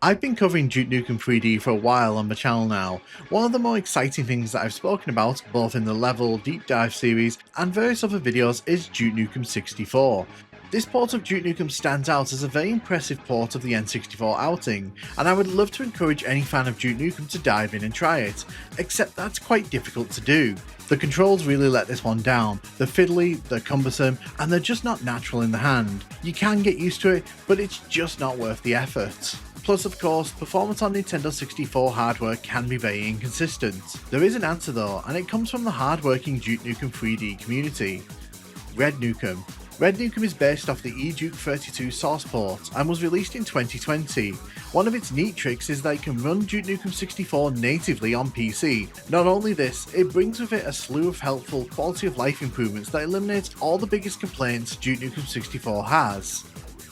I've been covering Duke Nukem 3D for a while on the channel now. One of the more exciting things that I've spoken about, both in the Level Deep Dive series and various other videos, is Duke Nukem 64. This port of Duke Nukem stands out as a very impressive port of the N64 outing, and I would love to encourage any fan of Duke Nukem to dive in and try it, except that's quite difficult to do. The controls really let this one down. They're fiddly, they're cumbersome, and they're just not natural in the hand. You can get used to it, but it's just not worth the effort. Plus, of course, performance on Nintendo 64 hardware can be very inconsistent. There is an answer though, and it comes from the hardworking Duke Nukem 3D community. RedNukem. RedNukem is based off the eDuke 32 source port and was released in 2020. One of its neat tricks is that it can run Duke Nukem 64 natively on PC. Not only this, it brings with it a slew of helpful quality of life improvements that eliminate all the biggest complaints Duke Nukem 64 has.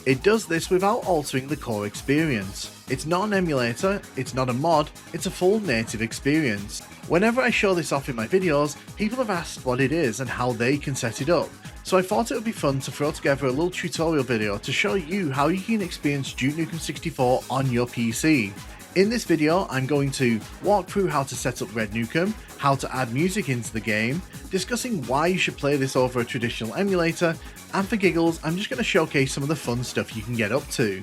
It does this without altering the core experience. It's not an emulator, it's not a mod, it's a full native experience. Whenever I show this off in my videos, people have asked what it is and how they can set it up. So I thought it would be fun to throw together a little tutorial video to show you how you can experience Duke Nukem 64 on your PC. In this video, I'm going to walk through how to set up RedNukem, how to add music into the game, discussing why you should play this over a traditional emulator, and for giggles, I'm just going to showcase some of the fun stuff you can get up to.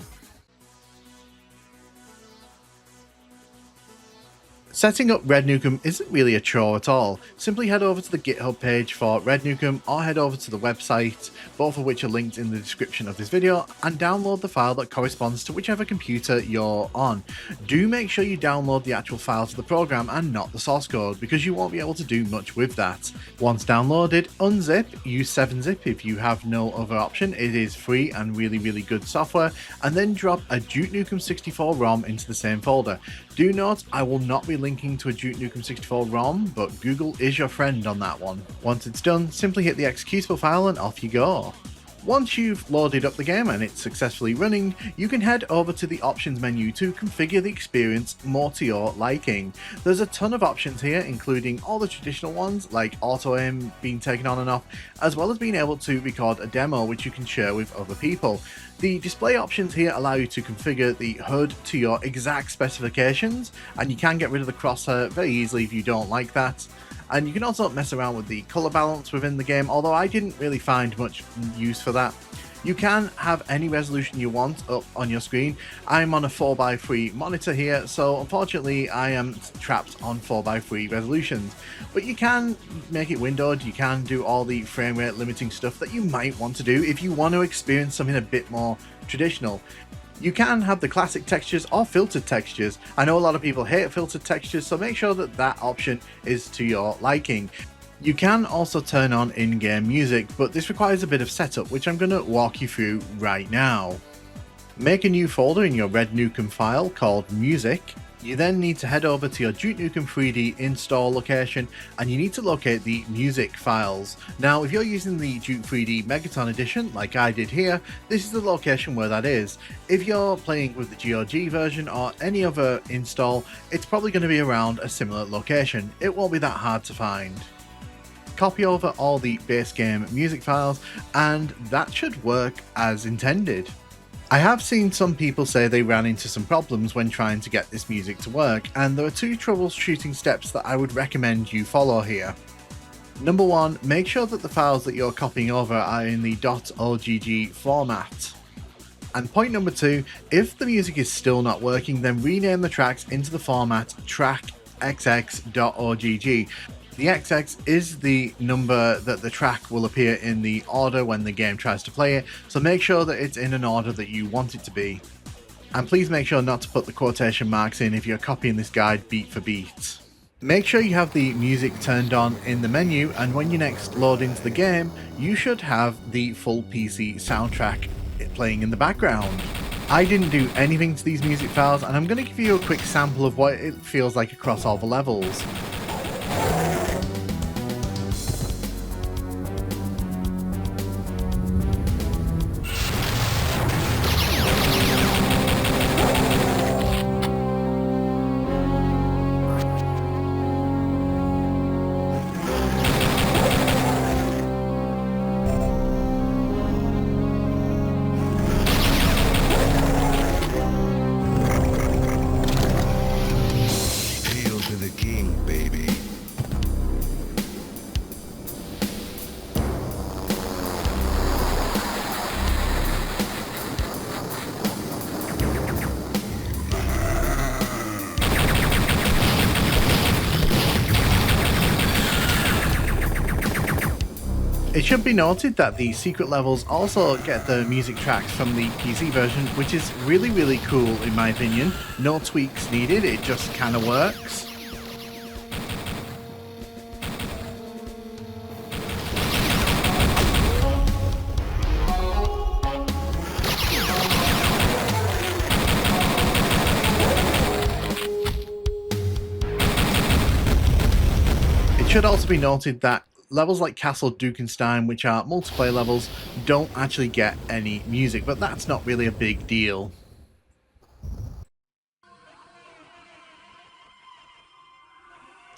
Setting up RedNukem isn't really a chore at all. Simply head over to the GitHub page for RedNukem or head over to the website, both of which are linked in the description of this video, and download the file that corresponds to whichever computer you're on. Do make sure you download the actual files of the program and not the source code, because you won't be able to do much with that. Once downloaded, unzip, use 7-zip if you have no other option. It is free and really good software, and then drop a Duke Nukem 64 ROM into the same folder. Do note, I will not be linking to a Duke Nukem 64 ROM, but Google is your friend on that one. Once it's done, simply hit the executable file and off you go. Once you've loaded up the game and it's successfully running, you can head over to the options menu to configure the experience more to your liking. There's a ton of options here, including all the traditional ones like auto aim being taken on and off, as well as being able to record a demo which you can share with other people. The display options here allow you to configure the HUD to your exact specifications, and you can get rid of the crosshair very easily if you don't like that. And you can also mess around with the colour balance within the game, although I didn't really find much use for that. You can have any resolution you want up on your screen. I'm on a 4x3 monitor here, so unfortunately I am trapped on 4x3 resolutions. But you can make it windowed, you can do all the frame rate limiting stuff that you might want to do if you want to experience something a bit more traditional. You can have the classic textures or filtered textures. I know a lot of people hate filtered textures, so make sure that that option is to your liking. You can also turn on in-game music, but this requires a bit of setup, which I'm going to walk you through right now. Make a new folder in your RedNukem file called Music. You then need to head over to your Duke Nukem 3D install location, and you need to locate the music files. Now, if you're using the Duke 3D Megaton edition, like I did here, this is the location where that is. If you're playing with the GOG version or any other install, it's probably going to be around a similar location. It won't be that hard to find. Copy over all the base game music files, and that should work as intended. I have seen some people say they ran into some problems when trying to get this music to work, and there are two troubleshooting steps that I would recommend you follow here. Number one, make sure that the files that you're copying over are in the .ogg format. And point number two, if the music is still not working, then rename the tracks into the format trackxx.ogg. The XX is the number that the track will appear in the order when the game tries to play it, so make sure that it's in an order that you want it to be. And please make sure not to put the quotation marks in if you're copying this guide beat for beat. Make sure you have the music turned on in the menu, and when you next load into the game, you should have the full PC soundtrack playing in the background. I didn't do anything to these music files, and I'm going to give you a quick sample of what it feels like across all the levels. It should be noted that the secret levels also get the music tracks from the PC version, which is really cool in my opinion. No tweaks needed, it just kinda works. It should also be noted that levels like Castle Dukenstein, which are multiplayer levels, don't actually get any music, but that's not really a big deal.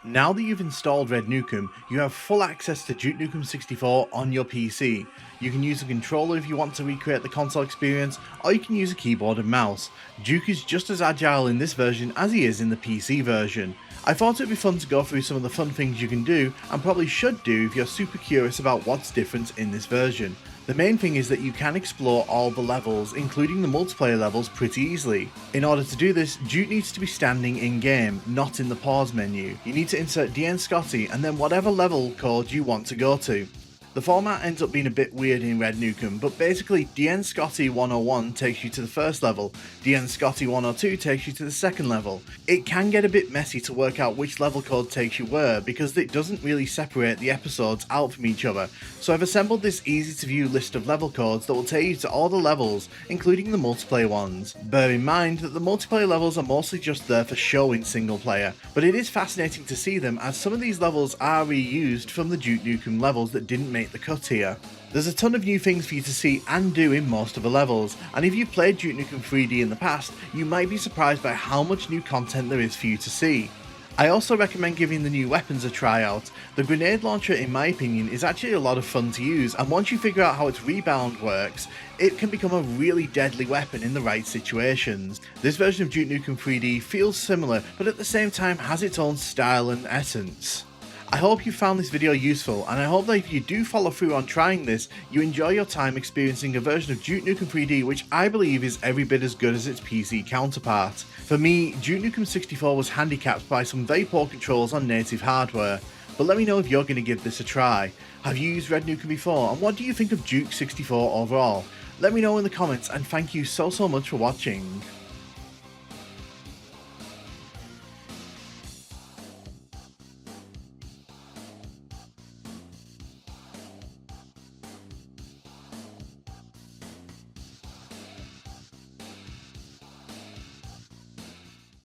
Now that you've installed RedNukem, you have full access to Duke Nukem 64 on your PC. You can use a controller if you want to recreate the console experience, or you can use a keyboard and mouse. Duke is just as agile in this version as he is in the PC version. I thought it would be fun to go through some of the fun things you can do, and probably should do if you're super curious about what's different in this version. The main thing is that you can explore all the levels, including the multiplayer levels, pretty easily. In order to do this, Duke needs to be standing in-game, not in the pause menu. You need to insert DN Scotty and then whatever level code you want to go to. The format ends up being a bit weird in RedNukem, but basically DN Scotty 101 takes you to the first level, DN Scotty 102 takes you to the second level. It can get a bit messy to work out which level code takes you where, because it doesn't really separate the episodes out from each other, so I've assembled this easy to view list of level codes that will take you to all the levels, including the multiplayer ones. Bear in mind that the multiplayer levels are mostly just there for show in single player, but it is fascinating to see them as some of these levels are reused from the Duke Nukem levels that didn't make the cut here. There's a ton of new things for you to see and do in most of the levels, and if you've played Duke Nukem 3D in the past, you might be surprised by how much new content there is for you to see. I also recommend giving the new weapons a try out. The grenade launcher, in my opinion, is actually a lot of fun to use, and once you figure out how its rebound works, it can become a really deadly weapon in the right situations. This version of Duke Nukem 3D feels similar, but at the same time has its own style and essence. I hope you found this video useful, and I hope that if you do follow through on trying this, you enjoy your time experiencing a version of Duke Nukem 3D which I believe is every bit as good as its PC counterpart. For me, Duke Nukem 64 was handicapped by some very poor controls on native hardware, but let me know if you're going to give this a try. Have you used RedNukem before, and what do you think of Duke 64 overall? Let me know in the comments, and thank you so much for watching.